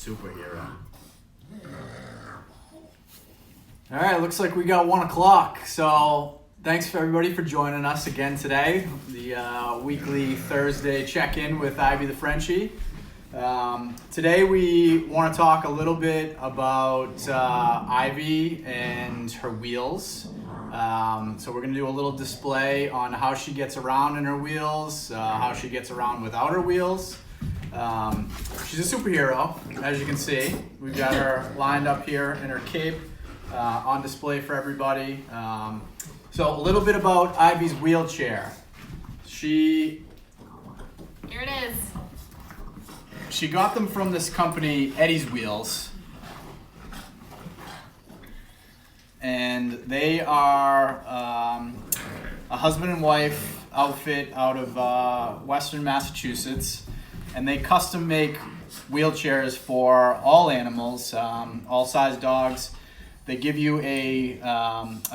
superhero. All right, looks like we got 1 o'clock. So thanks for everybody for joining us again today. The weekly Thursday check-in with Ivy the Frenchie. Today we want to talk a little bit about Ivy and her wheels. So we're going to do a little display on how she gets around in her wheels, how she gets around without her wheels. She's a superhero, as you can see. We've got her lined up here in her cape on display for everybody. So a little bit about Ivy's wheelchair. Here it is. She got them from this company, Eddie's Wheels. And they are a husband and wife outfit out of Western Massachusetts. And they custom make wheelchairs for all animals, all size dogs. They give you a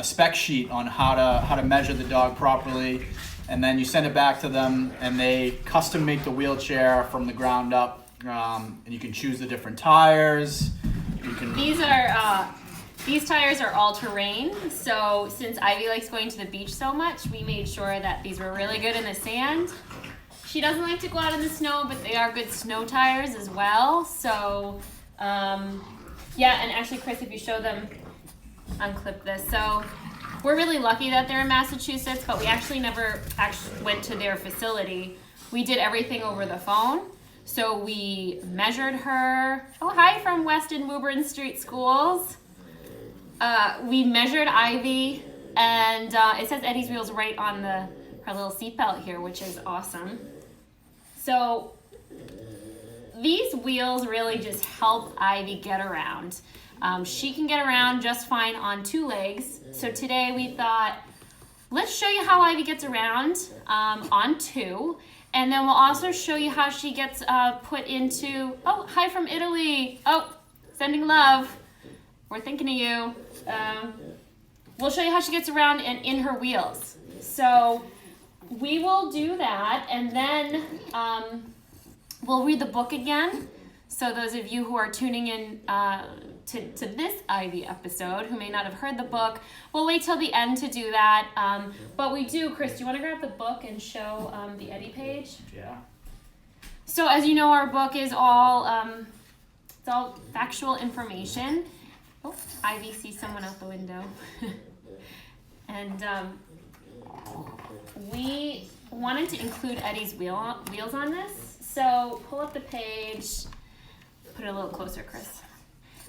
spec sheet on how to measure the dog properly, and then you send it back to them, and they custom make the wheelchair from the ground up. And you can choose the different tires. These tires are all terrain. So since Ivy likes going to the beach so much, we made sure that these were really good in the sand. She doesn't like to go out in the snow, but they are good snow tires as well. So, yeah, and actually, Chris, if you show them, unclip this. So, we're really lucky that they're in Massachusetts, but we actually never went to their facility. We did everything over the phone. So we measured her. Oh, hi from Weston Woburn Street Schools. We measured Ivy, and it says Eddie's Wheels right on her little seatbelt here, which is awesome. So these wheels really just help Ivy get around. She can get around just fine on 2 legs. So today we thought, let's show you how Ivy gets around on 2. And then we'll also show you how she gets put into, oh, hi from Italy. Oh, sending love. We're thinking of you. We'll show you how she gets around in her wheels. So we will do that, and then we'll read the book again. So those of you who are tuning in to this Ivy episode, who may not have heard the book, we'll wait till the end to do that. But we do, Chris, do you want to grab the book and show the Eddie page? Yeah. So as you know, our book is all it's all factual information. Oh, Ivy sees someone out the window. And we wanted to include Eddie's wheels on this. So pull up the page, put it a little closer, Chris.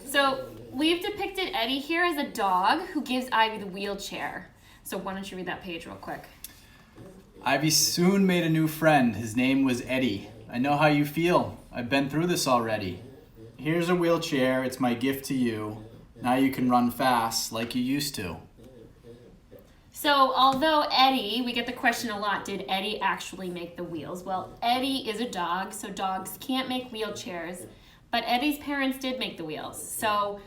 So we've depicted Eddie here as a dog who gives Ivy the wheelchair. So why don't you read that page real quick? Ivy soon made a new friend. His name was Eddie. I know how you feel. I've been through this already. Here's a wheelchair. It's my gift to you. Now you can run fast like you used to. So although Eddie, we get the question a lot, did Eddie actually make the wheels? Well, Eddie is a dog, so dogs can't make wheelchairs. But Eddie's parents did make the wheels. So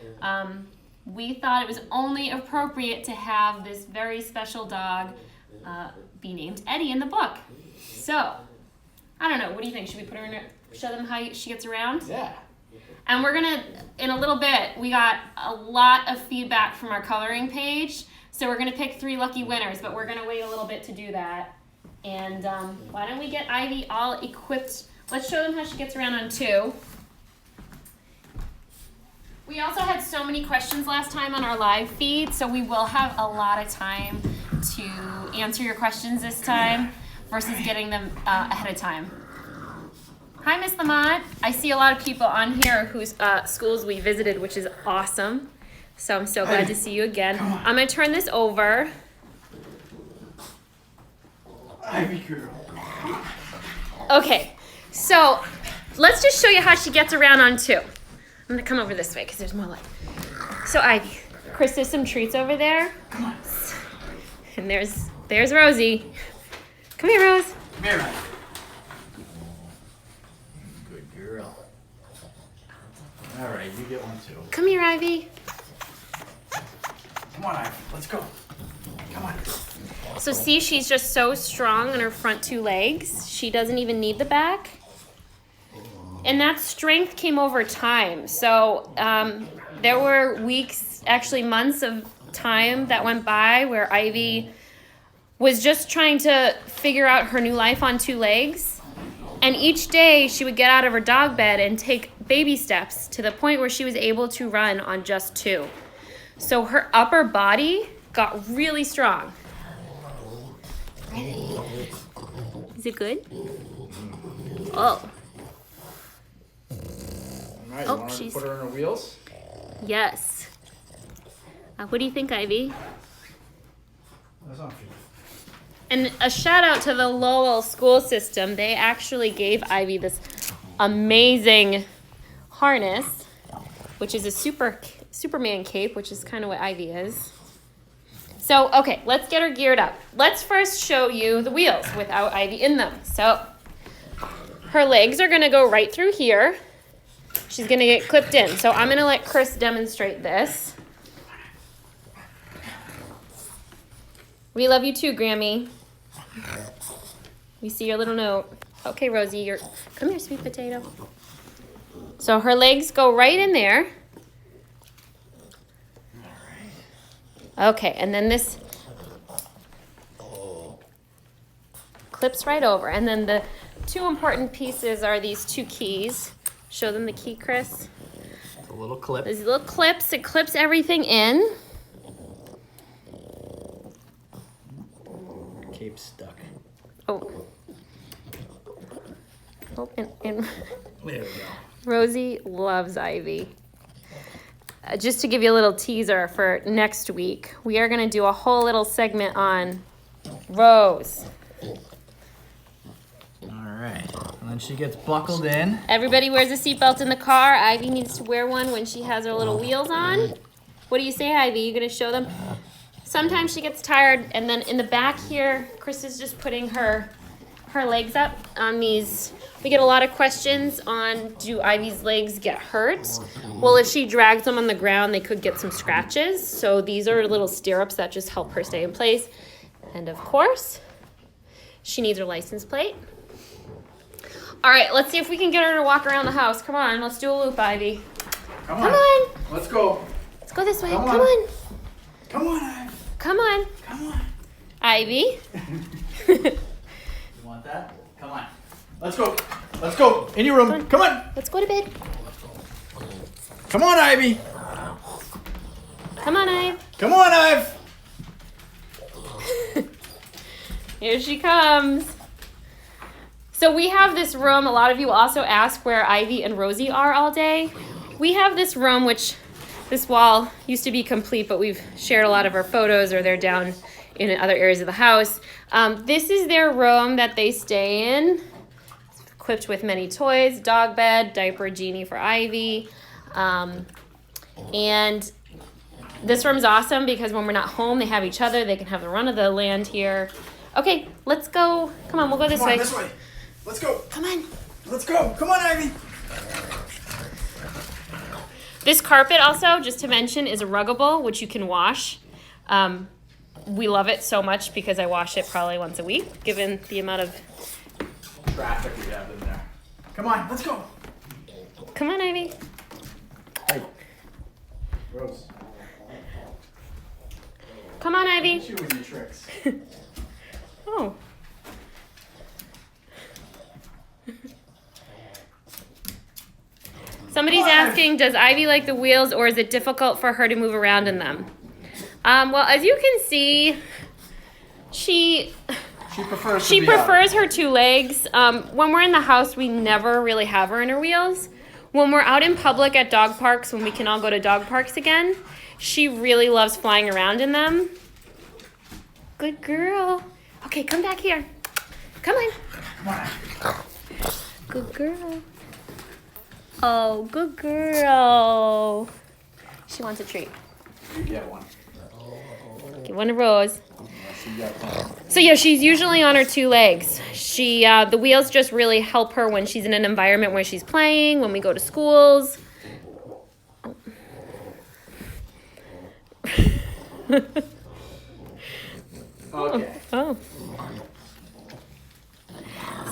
we thought it was only appropriate to have this very special dog be named Eddie in the book. So, I don't know, what do you think? Should we put her in show them how she gets around? Yeah. And we're gonna, in a little bit, we got a lot of feedback from our coloring page. So we're gonna pick 3 lucky winners, but we're gonna wait a little bit to do that. And why don't we get Ivy all equipped? Let's show them how she gets around on 2. We also had so many questions last time on our live feed, so we will have a lot of time to answer your questions this time versus getting them ahead of time. Hi, Miss Lamont. I see a lot of people on here whose schools we visited, which is awesome. So I'm so glad to see you again. I'm going to turn this over. Ivy girl. Okay, so let's just show you how she gets around on 2. I'm going to come over this way because there's more light. So Ivy, Chris, there's some treats over there. Come on. And there's Rosie. Come here, Rose. Come here, Ivy. Good girl. All right, you get one too. Come here, Ivy. Come on, Ivy. Let's go. Come on. So see, she's just so strong on her front 2 legs. She doesn't even need the back. And that strength came over time. So there were weeks, actually months of time that went by where Ivy was just trying to figure out her new life on 2 legs. And each day she would get out of her dog bed and take baby steps to the point where she was able to run on just 2. So her upper body got really strong. Is it good? Oh. All right, Oh, you want to she's- put her in her wheels? Yes. What do you think, Ivy? That's not fair. And a shout out to the Lowell school system. They actually gave Ivy this amazing harness, which is a Superman cape, which is kind of what Ivy is. So, okay, let's get her geared up. Let's first show you the wheels without Ivy in them. So, her legs are gonna go right through here. She's gonna get clipped in. So I'm gonna let Chris demonstrate this. We love you too, Grammy. We see your little note. Okay, Rosie, come here, sweet potato. So her legs go right in there. Okay, and then this clips right over. And then the 2 important pieces are these 2 keys. Show them the key, Chris. A little clip. These little clips, it clips everything in. Cape stuck. Oh. Oh, and There we go. Rosie loves Ivy. Just to give you a little teaser for next week, we are going to do a whole little segment on Rose. All right. And then she gets buckled in. Everybody wears a seatbelt in the car. Ivy needs to wear one when she has her little wheels on. What do you say, Ivy? You going to show them? Sometimes she gets tired, and then in the back here, Chris is just putting her legs up on these. We get a lot of questions on, do Ivy's legs get hurt? Well, if she drags them on the ground, they could get some scratches. So these are little stirrups that just help her stay in place. And of course, she needs her license plate. All right, let's see if we can get her to walk around the house. Come on, let's do a loop, Ivy. Come Come on. Let's go. Let's go this way. Come Come on. on. Come on, Ivy. Come on. Come on. Ivy. You want that? Come on. Let's go. Let's go. In your room. Come on. Let's go to bed. Come on, Ivy. Come on, Ivy. Come on, Ivy. Here she comes. So we have this room. A lot of you also ask where Ivy and Rosie are all day. We have this room, which this wall used to be complete, but we've shared a lot of our photos, or they're down in other areas of the house. This is their room that they stay in. It's equipped with many toys, dog bed, diaper genie for Ivy. And this room's awesome because when we're not home, they have each other. They can have the run of the land here. Okay, let's go. Come on, we'll go this Come on, way. this way. Let's go. Come on. Let's go. Come on, Ivy. This carpet also, just to mention, is a ruggable, which you can wash. We love it so much because I wash it probably once a week, given the amount of... Traffic we have in there. Come on, let's go. Come on, Ivy. Hey. Rose. Come on, Ivy. You and your tricks. Oh. Somebody's asking, does Ivy like the wheels, or is it difficult for her to move around in them? Well, as you can see, she prefers her 2 legs. When we're in the house, we never really have her in her wheels. When we're out in public at dog parks, when we can all go to dog parks again, she really loves flying around in them. Good girl. Okay, come back here. Come on. Come on. Good girl. Oh, good girl. She wants a treat. You get one. Give one to Rose. You got one. So yeah, she's usually on her 2 legs. The wheels just really help her when she's in an environment where she's playing, when we go to schools. Okay. Oh.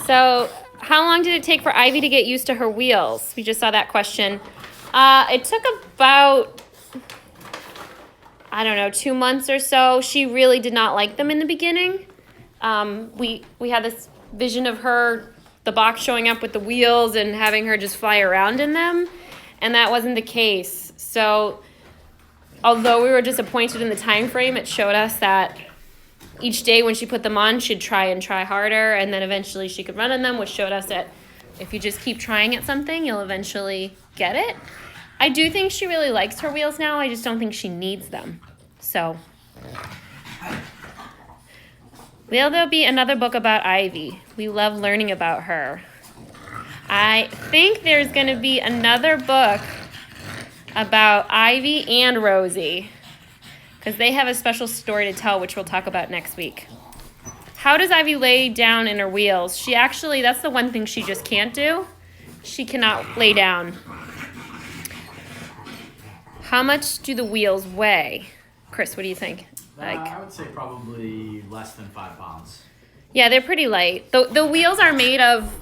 So how long did it take for Ivy to get used to her wheels? We just saw that question. It took about, I don't know, 2 months or so. She really did not like them in the beginning. We had this vision of her, the box showing up with the wheels and having her just fly around in them, and that wasn't the case. So although we were disappointed in the time frame, it showed us that each day when she put them on, she'd try harder, and then eventually she could run in them, which showed us that if you just keep trying at something, you'll eventually get it. I do think she really likes her wheels now. I just don't think she needs them. So, will there be another book about Ivy? We love learning about her. I think there's going to be another book about Ivy and Rosie, because they have a special story to tell, which we'll talk about next week. How does Ivy lay down in her wheels? She actually, that's the one thing she just can't do. She cannot lay down. How much do the wheels weigh? Chris, what do you think? I would say probably less than 5 pounds. Yeah, they're pretty light. The wheels are made of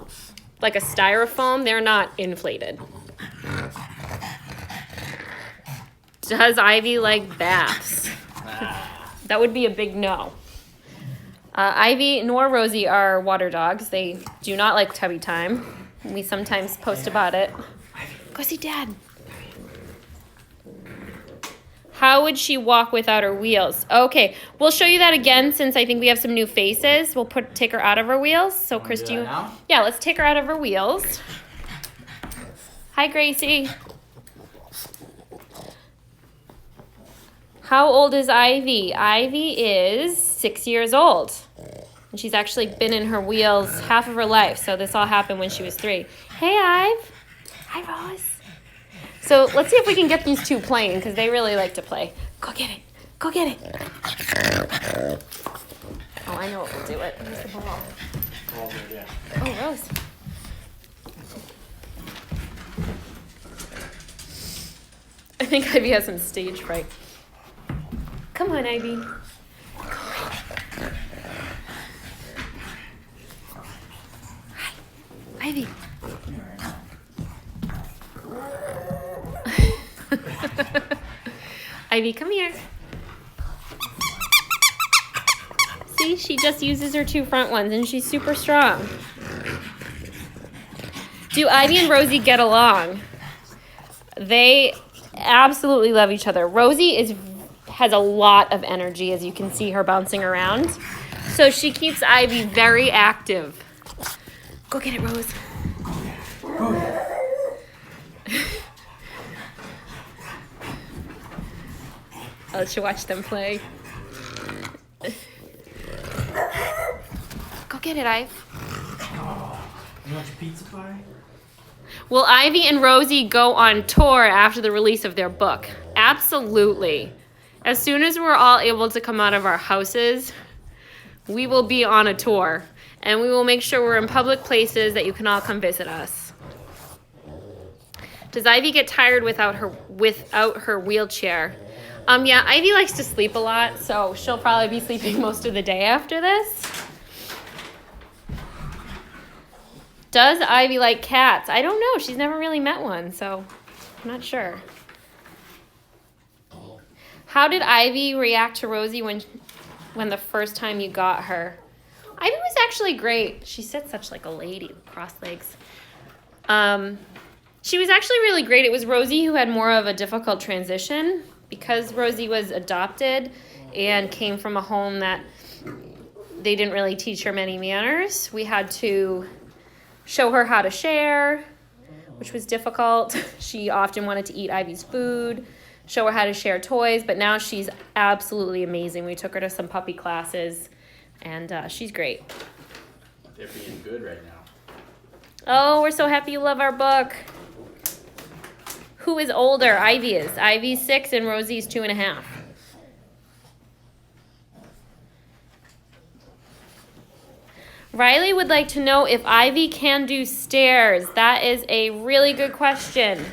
like a styrofoam. They're not inflated. Does Ivy like baths? That would be a big no. Ivy nor Rosie are water dogs. They do not like tubby time. We sometimes post about it. Go see Dad. How would she walk without her wheels? Okay, we'll show you that again since I think we have some new faces. We'll take her out of her wheels. So Chris, do you? Yeah, let's take her out of her wheels. Hi, Gracie. How old is Ivy? Ivy is 6 years old. And she's actually been in her wheels half of her life. So this all happened when she was 3. Hey, Ive. Hi, Rose. So let's see if we can get these two playing, because they really like to play. Go get it. Go get it. Oh, I know what will do it. Where's the ball? Oh, Rose. I think Ivy has some stage fright. Come on, Ivy. Hi, Ivy. Ivy, come here. See, she just uses her 2 front ones, and she's super strong. Do Ivy and Rosie get along? They absolutely love each other. Rosie has a lot of energy, as you can see her bouncing around. So she keeps Ivy very active. Go get it, Rose. I'll let you watch them play. Go get it, Ive. You want your pizza pie? Will Ivy and Rosie go on tour after the release of their book? Absolutely. As soon as we're all able to come out of our houses, we will be on a tour. And we will make sure we're in public places that you can all come visit us. Does Ivy get tired without her wheelchair? Yeah, Ivy likes to sleep a lot, so she'll probably be sleeping most of the day after this. Does Ivy like cats? I don't know. She's never really met one, so I'm not sure. How did Ivy react to Rosie when the first time you got her? Ivy was actually great. She sits such like a lady with crossed legs. She was actually really great. It was Rosie who had more of a difficult transition. Because Rosie was adopted and came from a home that they didn't really teach her many manners, we had to show her how to share, which was difficult. She often wanted to eat Ivy's food, show her how to share toys, but now she's absolutely amazing. We took her to some puppy classes, and she's great. They're being good right now. Oh, we're so happy you love our book. Who is older? Ivy is. Ivy's 6 and Rosie's 2.5. Riley would like to know if Ivy can do stairs. That is a really good question.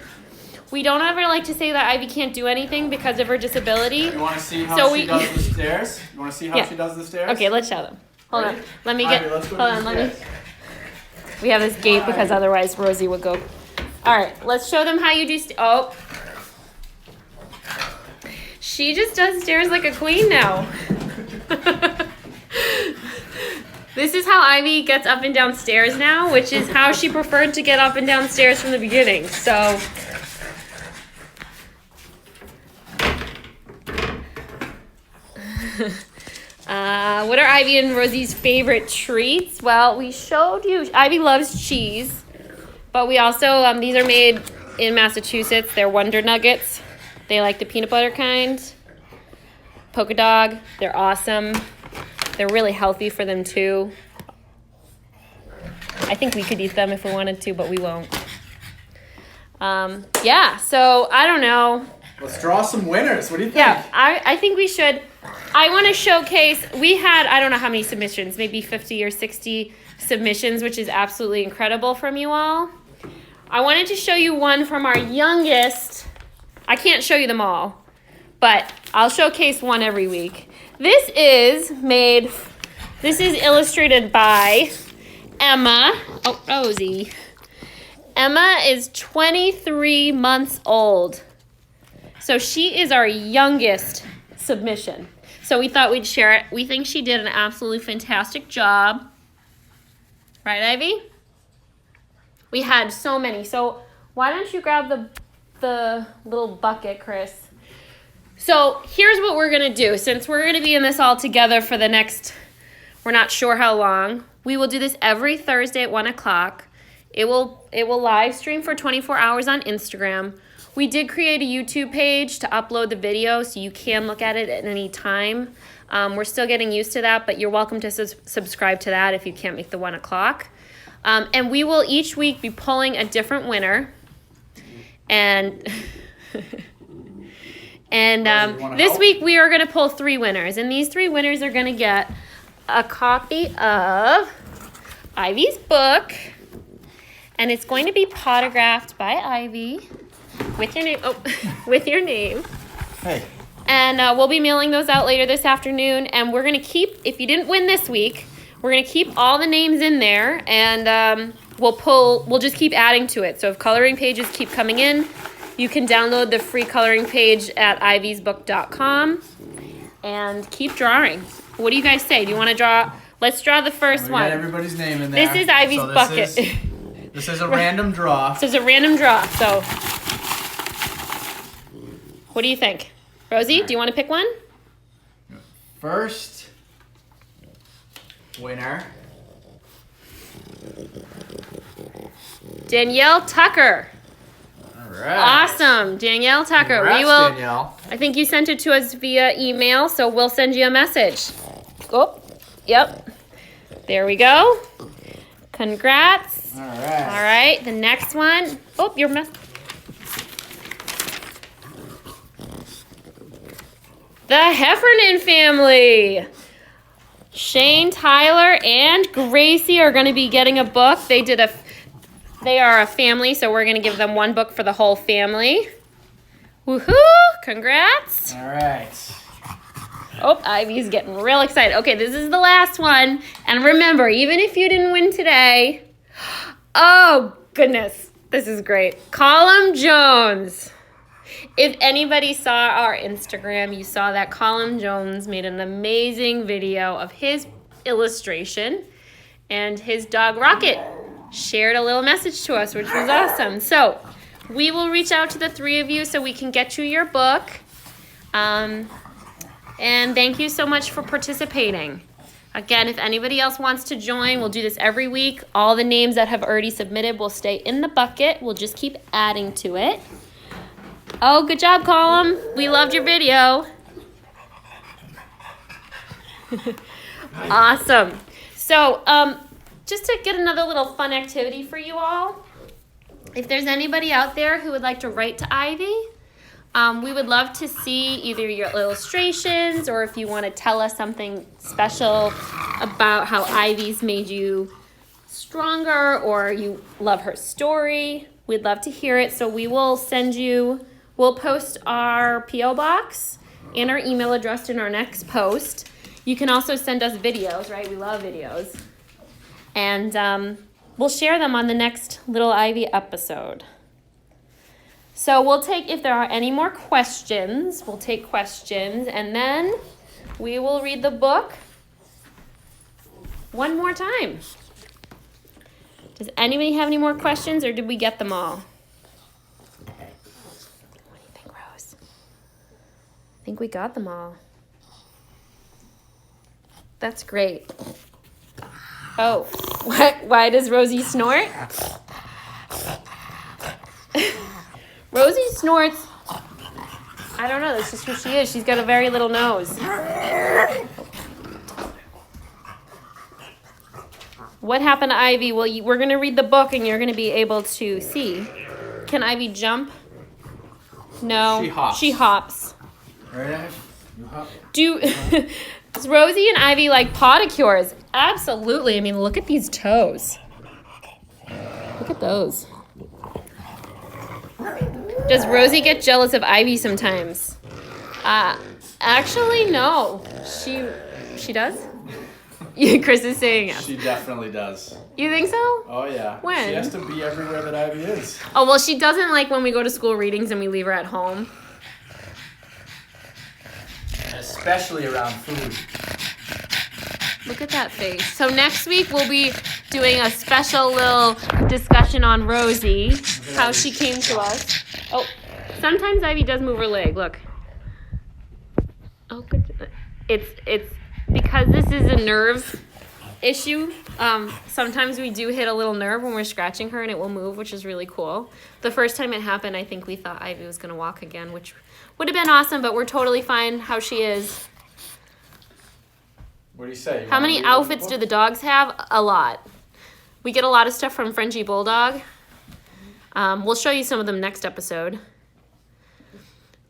We don't ever like to say that Ivy can't do anything because of her disability. You want to see how she does the stairs? You want to see how she does the stairs? Okay, let's show them. Hold on. Let me Ivy, get. let's go Hold to on. the Let me. stairs. We have this gate because otherwise Rosie would go. All right, let's show them how you do. Oh, she just does stairs like a queen now. This is how Ivy gets up and down stairs now, which is how she preferred to get up and down stairs from the beginning. So. What are Ivy and Rosie's favorite treats? Well, we showed you, Ivy loves cheese, but we also, these are made in Massachusetts. They're Wonder Nuggets. They like the peanut butter kind. Polka Dog, they're awesome. They're really healthy for them too. I think we could eat them if we wanted to, but we won't. Yeah, so I don't know. Let's draw some winners. What do you think? Yeah, I think we should. I want to showcase, we had, I don't know how many submissions, maybe 50 or 60 submissions, which is absolutely incredible from you all. I wanted to show you one from our youngest. I can't show you them all, but I'll showcase one every week. This is illustrated by Emma. Oh, Rosie. Emma is 23 months old. So she is our youngest submission. So we thought we'd share it. We think she did an absolutely fantastic job. Right, Ivy? We had so many. So why don't you grab the little bucket, Chris? So here's what we're going to do. Since we're going to be in this all together for the next, we're not sure how long, we will do this every Thursday at 1 o'clock. It will live stream for 24 hours on Instagram. We did create a YouTube page to upload the video, so you can look at it at any time. We're still getting used to that, but you're welcome to subscribe to that if you can't make the 1 o'clock. And we will each week be pulling a different winner. And this week we are going to pull 3 winners. And these 3 winners are going to get a copy of Ivy's book. And it's going to be potographed by Ivy. With your name, with your name. Hey. And we'll be mailing those out later this afternoon. And we're gonna keep, if you didn't win this week, we're gonna keep all the names in there, and we'll just keep adding to it. So if coloring pages keep coming in, you can download the free coloring page at ivysbook.com and keep drawing. What do you guys say? Do you want to draw? Let's draw the first one. Got everybody's name in there. This is Ivy's bucket. This is a random draw. This is a random draw. So. What do you think? Rosie, do you want to pick one? First winner. Danielle Tucker. All right. Awesome. Danielle Tucker. Congrats, Danielle. I think you sent it to us via email, so we'll send you a message. Oh, yep. There we go. Congrats. All right. All right. The next one. Oh, your mess. The Heffernan family. Shane, Tyler, and Gracie are going to be getting a book. They are a family, so we're going to give them one book for the whole family. Woohoo! Congrats. All right. Oh, Ivy's getting real excited. Okay, this is the last one. And remember, even if you didn't win today, oh, goodness, this is great. Colum Jones. If anybody saw our Instagram, you saw that Colum Jones made an amazing video of his illustration, and his dog Rocket shared a little message to us, which was awesome. So we will reach out to the 3 of you so we can get you your book. And thank you so much for participating. Again, if anybody else wants to join, we'll do this every week. All the names that have already submitted will stay in the bucket. We'll just keep adding to it. Oh, good job, Colum. We loved your video. Awesome. So, just to get another little fun activity for you all, if there's anybody out there who would like to write to Ivy, we would love to see either your illustrations, or if you want to tell us something special about how Ivy's made you stronger, or you love her story. We'd love to hear it. So we will send you, we'll post our P.O. box and our email address in our next post. You can also send us videos, right? We love videos. And we'll share them on the next Little Ivy episode. So we'll take, if there are any more questions, we'll take questions, and then we will read the book one more time. Does anybody have any more questions, or did we get them all? What do you think, Rose? I think we got them all. That's great. Oh, why does Rosie snort? Rosie snorts. I don't know, that's just who she is. She's got a very little nose. What happened to Ivy? Well, we're going to read the book and you're going to be able to see. Can Ivy jump? No. She hops. She hops. Right, Ivy? You hop? Does Rosie and Ivy like podicures? Absolutely. I mean, look at these toes. Look at those. Does Rosie get jealous of Ivy sometimes? Actually, no. She does? Chris is saying yes. She definitely does. You think so? Oh, yeah. When? She has to be everywhere that Ivy is. Oh, well, she doesn't like when we go to school readings and we leave her at home. Especially around food. Look at that face. So next week we'll be doing a special little discussion on Rosie, how she came to us. Oh, sometimes Ivy does move her leg. Look. Oh, good. It's because this is a nerve issue. Sometimes we do hit a little nerve when we're scratching her and it will move, which is really cool. The first time it happened, I think we thought Ivy was going to walk again, which would have been awesome, but we're totally fine how she is. What do you say? How many outfits do the dogs have? A lot. We get a lot of stuff from Frenchie Bulldog. We'll show you some of them next episode.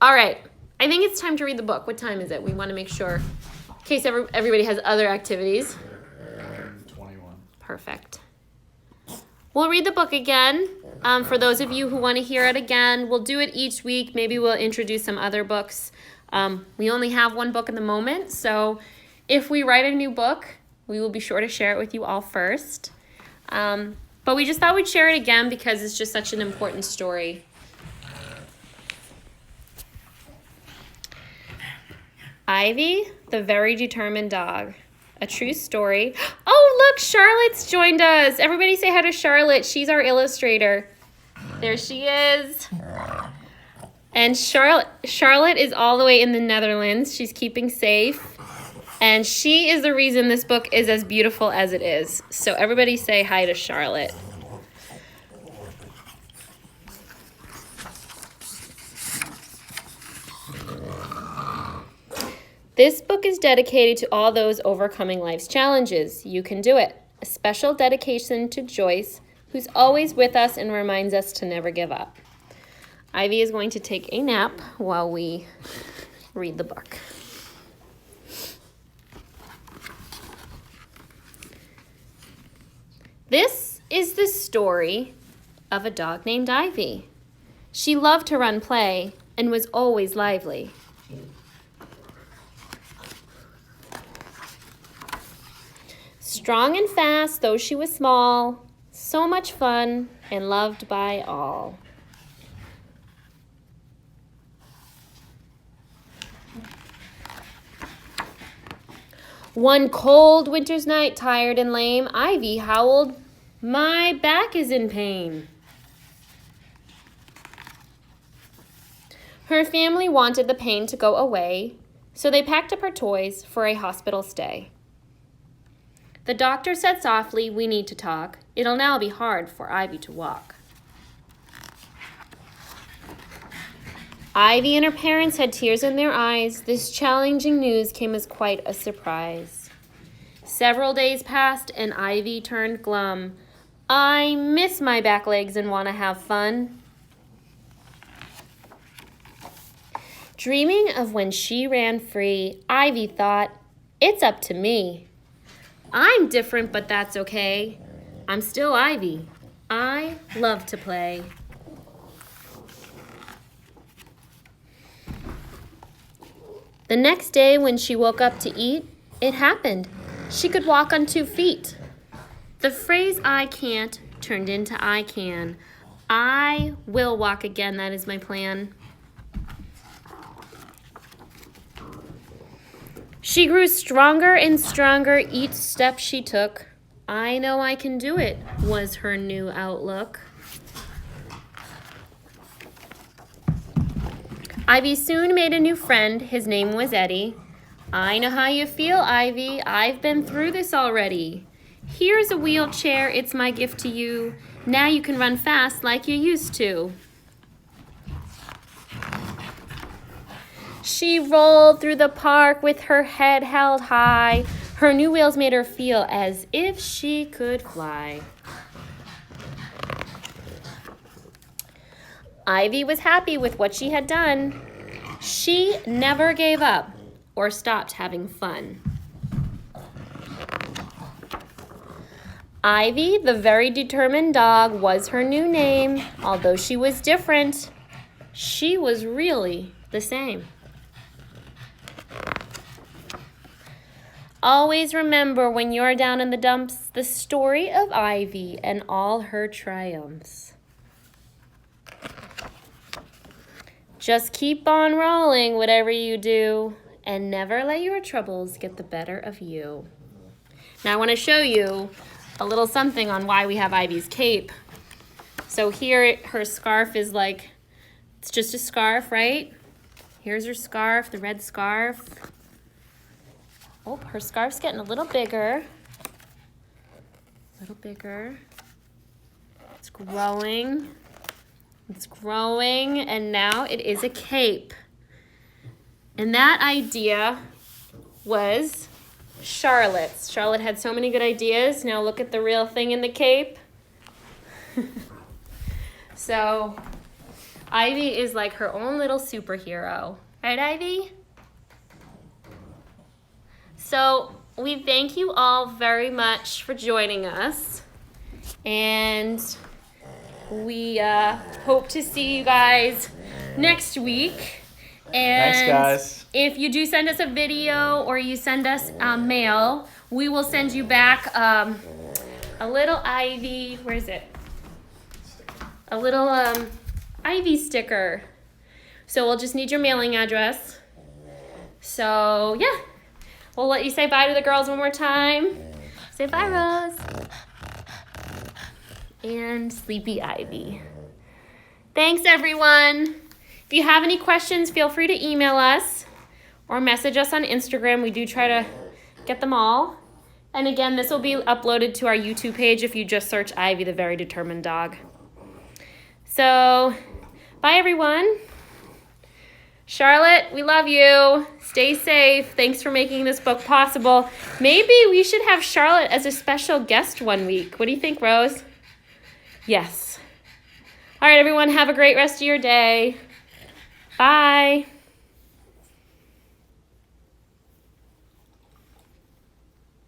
All right. I think it's time to read the book. What time is it? We want to make sure, in case everybody has other activities. 21. Perfect. We'll read the book again. For those of you who want to hear it again, we'll do it each week. Maybe we'll introduce some other books. We only have one book at the moment, so if we write a new book, we will be sure to share it with you all first. But we just thought we'd share it again because it's just such an important story. Ivy, the very determined dog. A true story. Oh, look, Charlotte's joined us. Everybody say hi to Charlotte. She's our illustrator. There she is. And Charlotte is all the way in the Netherlands. She's keeping safe. And she is the reason this book is as beautiful as it is. So everybody say hi to Charlotte. This book is dedicated to all those overcoming life's challenges. You can do it. A special dedication to Joyce, who's always with us and reminds us to never give up. Ivy is going to take a nap while we read the book. This is the story of a dog named Ivy. She loved to run play and was always lively. Strong and fast, though she was small, so much fun and loved by all. One cold winter's night, tired and lame, Ivy howled, "My back is in pain." Her family wanted the pain to go away, so they packed up her toys for a hospital stay. The doctor said softly, "We need to talk. It'll now be hard for Ivy to walk." Ivy and her parents had tears in their eyes. This challenging news came as quite a surprise. Several days passed and Ivy turned glum. "I miss my back legs and want to have fun." Dreaming of when she ran free, Ivy thought, "It's up to me. I'm different, but that's okay. I'm still Ivy. I love to play." The next day when she woke up to eat, it happened. She could walk on 2 feet. The phrase I can't turned into I can. I will walk again. That is my plan. She grew stronger and stronger each step she took. I know I can do it was her new outlook. Ivy soon made a new friend. His name was Eddie. I know how you feel, Ivy. I've been through this already. Here's a wheelchair. It's my gift to you. Now you can run fast like you used to. She rolled through the park with her head held high. Her new wheels made her feel as if she could fly. Ivy was happy with what she had done. She never gave up or stopped having fun. Ivy, the very determined dog, was her new name. Although she was different, she was really the same. Always remember when you're down in the dumps, the story of Ivy and all her triumphs. Just keep on rolling, whatever you do, and never let your troubles get the better of you. Now I want to show you a little something on why we have Ivy's cape. So here her scarf is like, it's just a scarf, right? Here's her scarf, the red scarf. Oh, her scarf's getting a little bigger. A little bigger. It's growing. It's growing, and now it is a cape. And that idea was Charlotte's. Charlotte had so many good ideas. Now look at the real thing in the cape. So Ivy is like her own little superhero. Right, Ivy? So we thank you all very much for joining us. And we hope to see you guys next week. And Thanks, guys. if you do send us a video or you send us mail, we will send you back a little Ivy, where is it? A little Ivy sticker. So we'll just need your mailing address. So yeah, we'll let you say bye to the girls one more time. Say bye, Rose. And Sleepy Ivy. Thanks, everyone. If you have any questions, feel free to email us or message us on Instagram. We do try to get them all. And again, this will be uploaded to our YouTube page if you just search Ivy, the Very Determined Dog. So, bye, everyone. Charlotte, we love you. Stay safe. Thanks for making this book possible. Maybe we should have Charlotte as a special guest one week. What do you think, Rose? Yes. All right, everyone, have a great rest of your day. Bye.